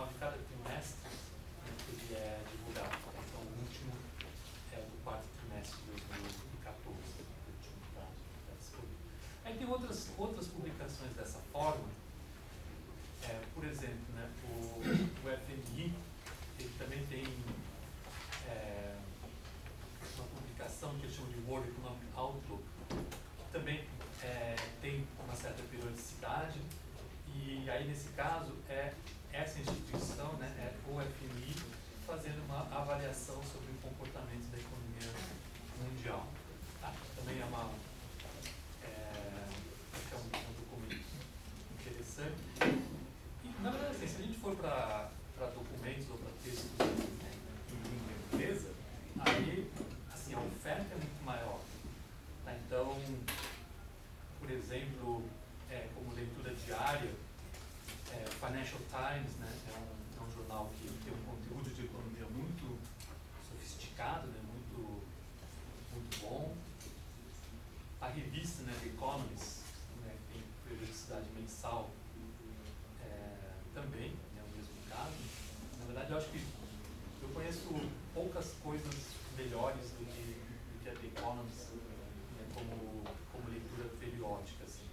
final de cada trimestre, ele é divulgado. Então, o último é o do quarto trimestre de 2014, o último da disponível. Aí tem outras publicações dessa forma. Por exemplo, né, o FMI, ele também tem uma publicação que eles chamam de World Economic Outlook, que também tem uma certa periodicidade, e aí nesse caso essa instituição, né, o FMI, fazendo uma avaliação sobre o comportamento da economia mundial. Também é um documento interessante. E, na verdade, assim, se a gente for para documentos ou para textos em língua inglesa, aí assim, a oferta é muito maior. Tá? Então, por exemplo, como leitura diária, Financial Times, né, é um jornal que tem um conteúdo de economia muito sofisticado, né, muito bom. A revista, né, The Economist, né, que tem periodicidade mensal, também, é o mesmo caso. Na verdade, eu acho que eu conheço poucas coisas melhores do que a The Economist, né, como leitura periódica. Assim.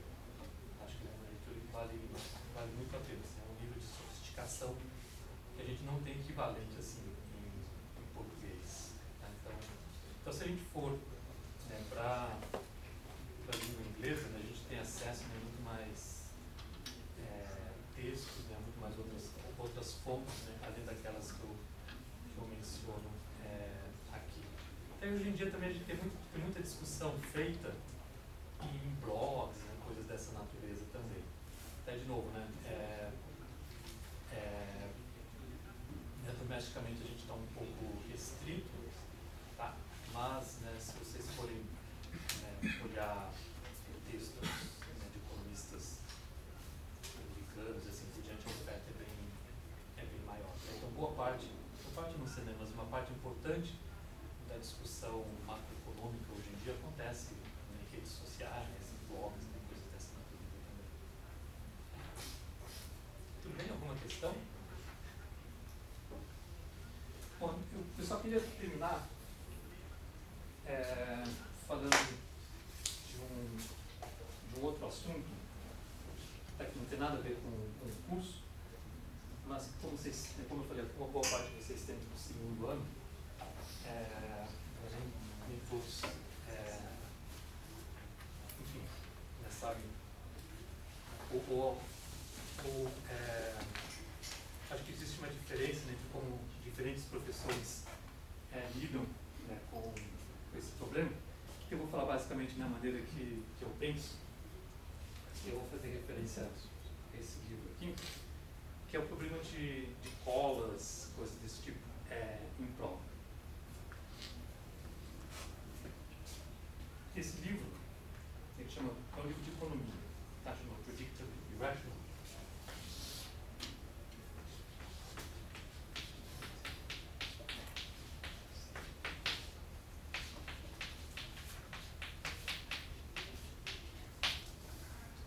Acho que é uma leitura que vale muito a pena. Assim, é um nível de sofisticação que a gente não tem equivalente assim, em português. Tá? Então, se a gente for, né, para a língua inglesa, né, a gente tem acesso, né, muito mais textos, né, muito mais outras fontes, né, além daquelas que eu menciono aqui. Então, hoje em dia também a gente tem muita discussão feita em blogs, né, coisas dessa natureza também. Até de novo, né, domesticamente a gente está um pouco restrito, tá? Mas, né, se vocês forem olhar textos, né, de economistas americanos e assim por diante, a oferta é bem maior. Então, boa parte não sei, né, mas uma parte importante da discussão macroeconômica hoje em dia acontece em redes sociais, em blogs, coisas dessa natureza também. Tudo bem? Alguma questão? Bom, eu só queria terminar falando de um outro assunto, que não tem nada a ver com o curso, mas como eu falei, uma boa parte de vocês tem no segundo ano, nem todos, enfim, já sabem, acho que existe uma diferença, né, entre como diferentes professores lidam, né, com esse problema. Eu vou falar basicamente da maneira que eu penso. Eu vou fazer referência a esse livro aqui, que é o problema de colas, coisas desse tipo, em prova. Esse livro, ele é um livro de economia, tá? Chama Predictable Irrational.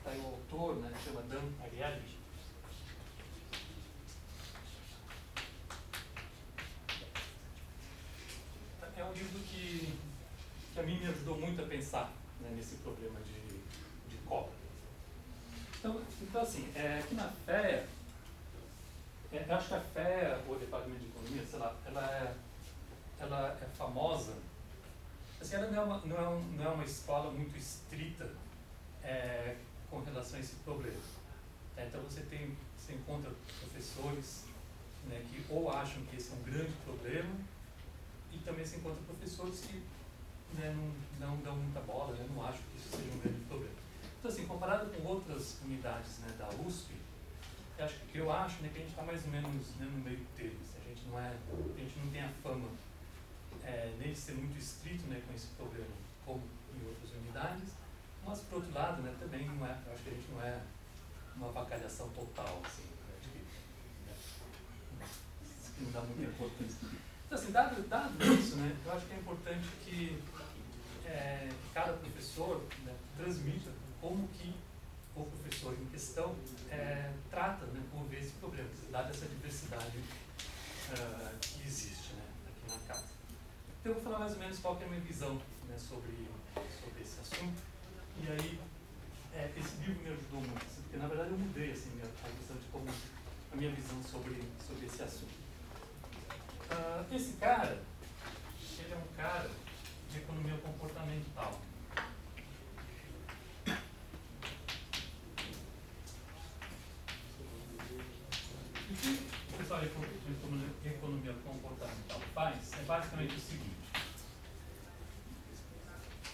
Aí o autor, né, chama Dan Ariely. É um livro que a mim me ajudou muito a pensar, né, nesse problema de cola. Então assim, aqui na FEA, eu acho que a FEA, ou o Departamento de Economia, sei lá, ela é famosa. Assim, ela não é uma escola muito estrita com relação a esse problema. Então você encontra professores, né, que ou acham que esse é um grande problema, e também se encontra professores que, né, não dão muita bola, né, não acham que isso seja um grande problema. Então, assim, comparado com outras unidades, né, da USP, eu acho, né, que a gente está mais ou menos, né, no meio termo. Assim, a gente não tem a fama nem de ser muito estrito, né, com esse problema, como em outras unidades, mas, por outro lado, né, também eu acho que a gente não é uma avacalhação total, assim, acho que, né, não dá muita importância. Então, assim, dado isso, né, eu acho que é importante que cada professor, né, transmita como que o professor em questão trata, né, por ver esse problema, dada essa diversidade que existe, né, aqui na casa. Então eu vou falar mais ou menos qual que é a minha visão, né, sobre esse assunto. E aí, esse livro me ajudou muito, assim, porque na verdade eu mudei assim, a visão de como, a minha visão sobre esse assunto. Esse cara, ele é um cara de economia comportamental. E o que o pessoal de economia comportamental faz é basicamente o seguinte: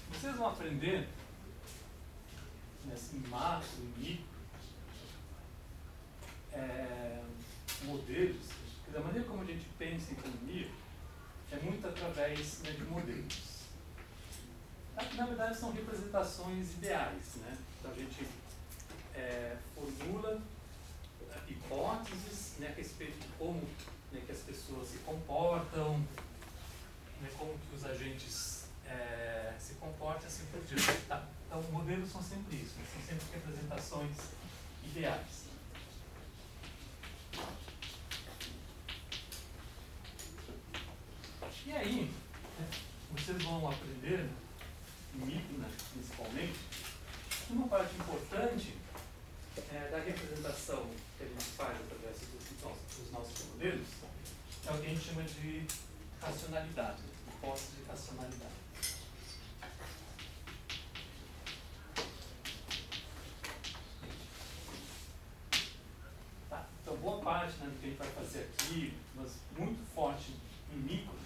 vocês vão aprender nesse macro e micro modelos, porque da maneira como a gente pensa em economia é muito através, né, de modelos. Que na verdade são representações ideais, né? Então a gente formula hipóteses, né, a respeito de como, né, que as pessoas se comportam, né, como que os agentes se comportam, assim por diante. Tá? Então modelos são sempre isso, né? São sempre representações ideais. E aí, né, vocês vão aprender, micro, né, principalmente, uma parte importante da representação que a gente faz através dos nossos modelos é o que a gente chama de racionalidade, hipótese de racionalidade. Tá? Então, boa parte, né, do que a gente vai fazer aqui, mas muito forte em micro,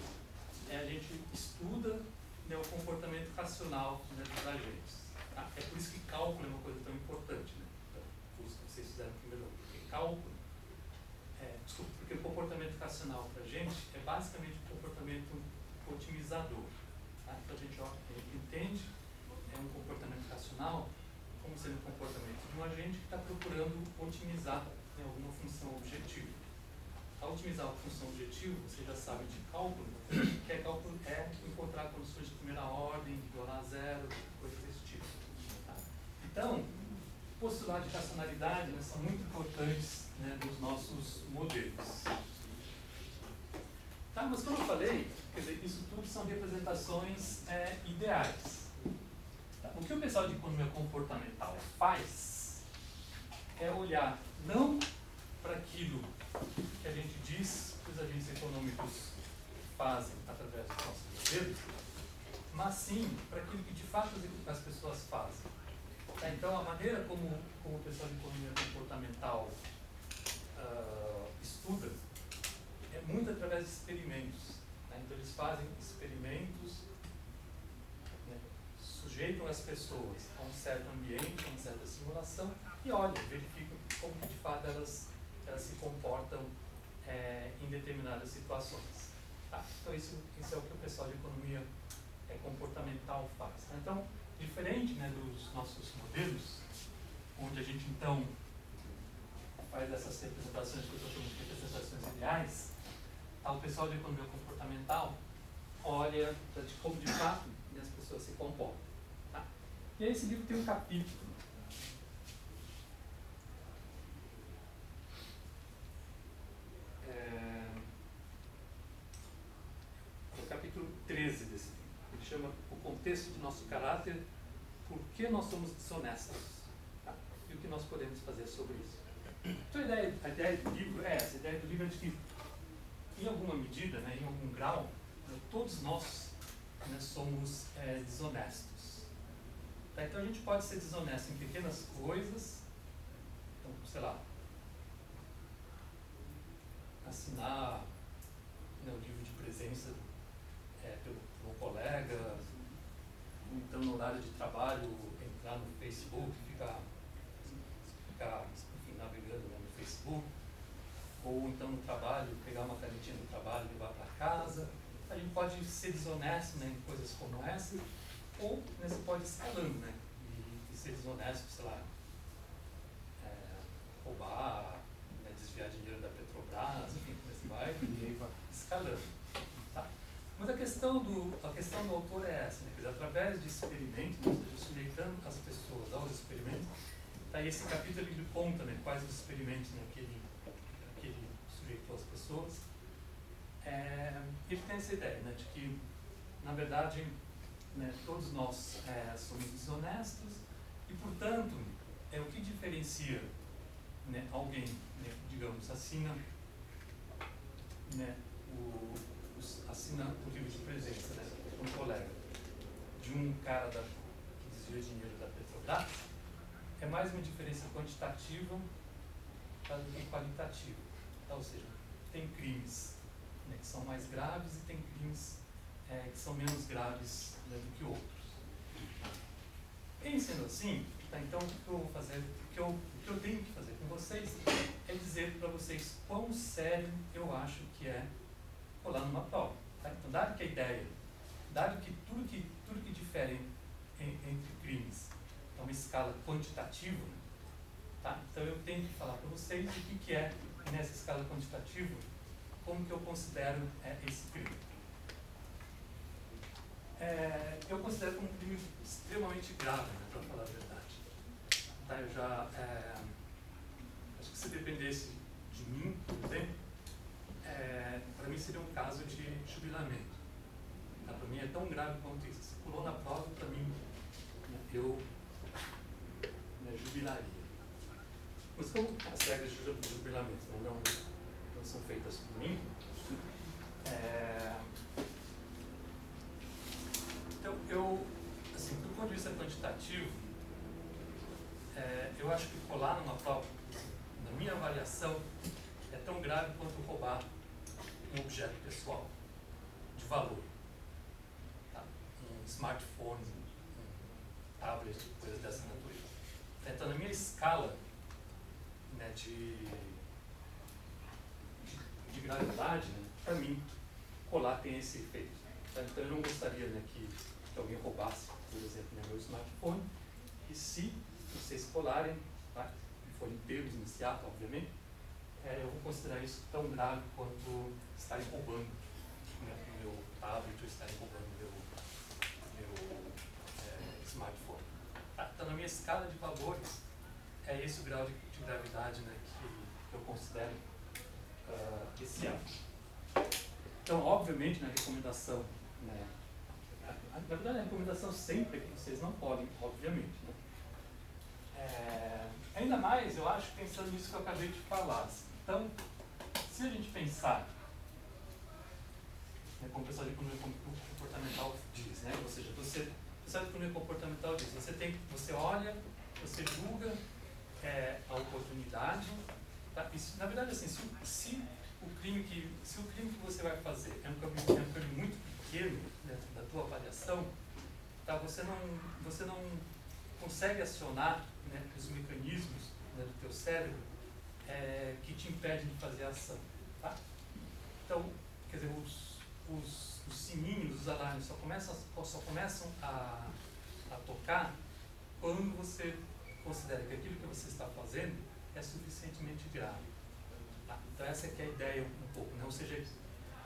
a gente estuda, né, o comportamento racional, né, dos agentes. Tá? É por isso que cálculo é uma coisa tão importante, né? Então, os que vocês fizeram primeiro, porque cálculo, porque o comportamento racional para a gente é basicamente um comportamento otimizador. Tá? Então a gente entende um comportamento racional como sendo um comportamento de um agente que está procurando otimizar, né, alguma função objetiva. Ao otimizar a função objetiva, você já sabe de cálculo, que cálculo é encontrar condições de primeira ordem, igualar a zero, coisas desse tipo. Tá? Então, postulados de racionalidade, né, são muito importantes, né, nos nossos modelos. Tá? Mas como eu falei, quer dizer, isso tudo são representações ideais. Tá? O que o pessoal de economia comportamental faz é olhar não para aquilo que a gente diz que os agentes econômicos fazem através dos nossos modelos, mas sim para aquilo que de fato as pessoas fazem. Tá? Então, a maneira como o pessoal de economia comportamental estuda é muito através de experimentos. Tá? Então, eles fazem experimentos, né, sujeitam as pessoas a um certo ambiente, a uma certa simulação e olham, verificam como que de fato elas se comportam em determinadas situações. Tá? Então, isso é o que o pessoal de economia comportamental faz. Tá? Então, diferente, né, dos nossos modelos, onde a gente então faz essas representações que eu estou chamando de representações ideais, tá? O pessoal de economia comportamental olha de como de fato, né, as pessoas se comportam. Tá? E aí esse livro tem um capítulo o capítulo 13 desse livro. Ele chama O Contexto de Nosso Caráter, Por que Nós Somos Desonestos, tá? E o que nós podemos fazer sobre isso. Então a ideia do livro é essa, a ideia do livro é de que, em alguma medida, né, em algum grau, né, todos nós, né, somos desonestos. Tá? Então a gente pode ser desonesto em pequenas coisas, então, sei lá, assinar, né, o livro de presença pelo um colega, ou então no horário de trabalho entrar no Facebook, ficar enfim, navegando, né, no Facebook, ou então no trabalho pegar uma canetinha do trabalho e levar para casa. A gente pode ser desonesto, né, em coisas como essa, ou, né, você pode ir escalando, né, e ser desonesto, sei lá, roubar, né, desviar dinheiro da Petrobras, enfim, você vai escalando. Tá? Mas a questão do autor é essa, né? Quer dizer, através de experimentos, ou seja, sujeitando as pessoas aos experimentos, Aí esse capítulo ele conta, né, quais os experimentos, né, que ele sujeitou às pessoas. Ele tem essa ideia, né, de que, na verdade, né, todos nós somos desonestos e, portanto, o que diferencia, né, alguém, né, digamos, assina, né, assina o livro de presença, né, um colega, de um cara que desvia dinheiro da Petrobras, é mais uma diferença quantitativa do que qualitativa. Ou seja, tem crimes, né, que são mais graves e tem crimes que são menos graves, né, do que outros. Em sendo assim, tá, então o que eu vou fazer, o que eu tenho que fazer com vocês é dizer para vocês quão sério eu acho que é colar numa prova. Tá? Então, dado que a ideia, dado que tudo que difere entre crimes é uma escala quantitativa, tá? Então eu tenho que falar para vocês o que é, nessa escala quantitativa, como que eu considero esse crime. Eu considero como um crime extremamente grave, né, para falar a verdade. Tá? Eu já acho que se dependesse de mim, por exemplo, para mim seria um caso de jubilamento. Tá? Para mim é tão grave quanto isso. Se pulou na prova, para mim, né, eu jubilaria. Mas como as regras de jubilamento não são feitas por mim, então eu, assim, do ponto de vista quantitativo, eu acho que colar numa prova, na minha avaliação, é tão grave quanto roubar um objeto pessoal de valor. Tá? Um smartphone, um tablet, coisas dessa natureza. Então, na minha escala, né, de gravidade, né, para mim, colar tem esse efeito. Tá? Então, eu não gostaria, né, que alguém roubasse, por exemplo, né, meu smartphone, e se vocês colarem, tá, e forem pegos nesse ato, obviamente, eu vou considerar isso tão grave quanto estarem roubando, né, o meu tablet ou estarem roubando o meu smartphone. Tá? Então, na minha escala de valores, é esse o grau de gravidade, né, que eu considero esse ato. Então, obviamente, na recomendação, né, na verdade, a recomendação sempre é que vocês não podem, obviamente. Né? Ainda mais, eu acho, pensando nisso que eu acabei de falar. Então, se a gente pensar, né, como o pessoal de economia comportamental diz, né, ou seja, o pessoal de economia comportamental diz, você olha, você julga a oportunidade. Tá? Isso, na verdade, assim, se o crime que você vai fazer é um crime muito pequeno, né, da tua avaliação, tá? Você não consegue acionar, né, os mecanismos, né, do teu cérebro que te impedem de fazer a ação. Tá? Então, quer dizer, os sininhos, os alarmes só começam a tocar quando você considera que aquilo que você está fazendo é suficientemente grave. Tá? Então essa que é a ideia um pouco, né? Ou seja, isso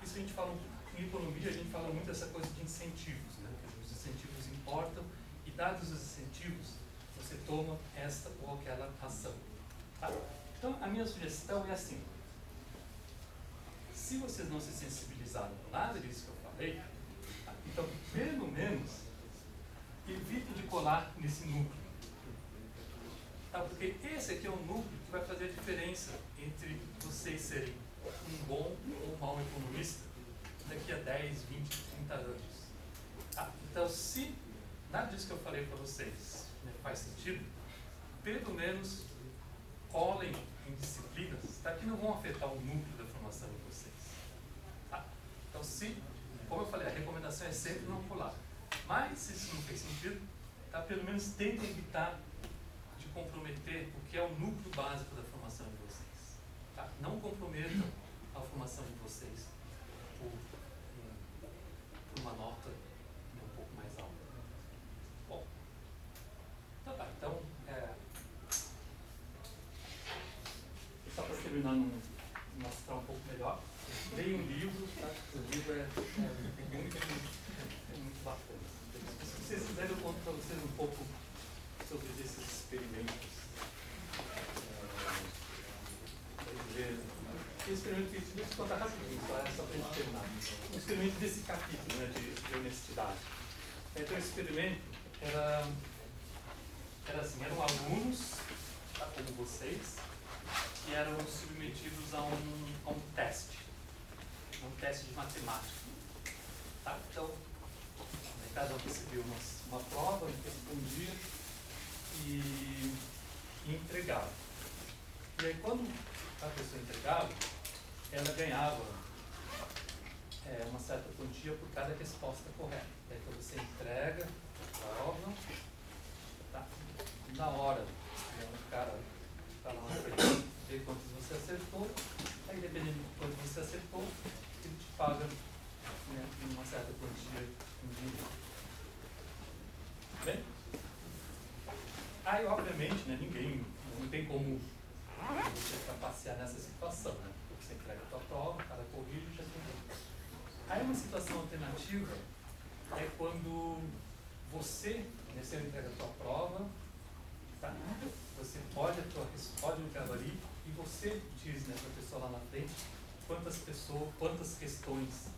a gente fala, em economia a gente fala muito dessa coisa de incentivos, né? Os incentivos importam e dados os incentivos, você toma esta ou aquela ação. Tá? Então a minha sugestão é assim, se vocês não se sensibilizaram por nada disso que eu falei, tá? Então pelo menos evite de colar nesse núcleo. Tá? Porque esse aqui é um núcleo que vai fazer a diferença entre vocês serem um bom ou um mau economista daqui a 10, 20, 30 anos. Tá? Então, se nada disso que eu falei para vocês, né, faz sentido, pelo menos colhem em disciplinas, tá, que não vão afetar o núcleo da formação de vocês. Tá? Então, como eu falei, a recomendação é sempre não colar. Mas, se isso não fez sentido, tá, pelo menos tentem evitar de comprometer o que é o núcleo básico da formação de vocês. Tá? Não comprometam a formação de vocês por uma nota, né, um pouco mais alta. Bom, então, só para terminar mostrar um pouco melhor, leia um livro, tá? O livro é muito bacana. Se vocês quiserem, eu conto para vocês um pouco sobre esses experimentos o experimento que deixa eu contar rapidinho, só para a gente terminar. O experimento desse capítulo, né, de honestidade. Então, o experimento era assim, eram alunos, tá, como vocês, que eram submetidos a um teste de matemática. Tá? Então, cada um recebeu uma prova, respondia e entregava. E aí, quando a pessoa entregava, ela ganhava uma certa quantia por cada resposta correta. Então, você entrega a prova, tá? Na hora, o cara está lá na frente, vê quantos você acertou, aí dependendo de quanto você acertou, ele te paga, né, uma certa quantia em dinheiro. Bem? Aí, obviamente, né, não tem como você trapacear nessa situação, né? Você entrega a tua prova, o cara corrige e já tem. Aí, uma situação alternativa é quando você entrega a tua prova, tá? Você pode entrar ali e você diz, né, para a pessoa lá na frente quantas questões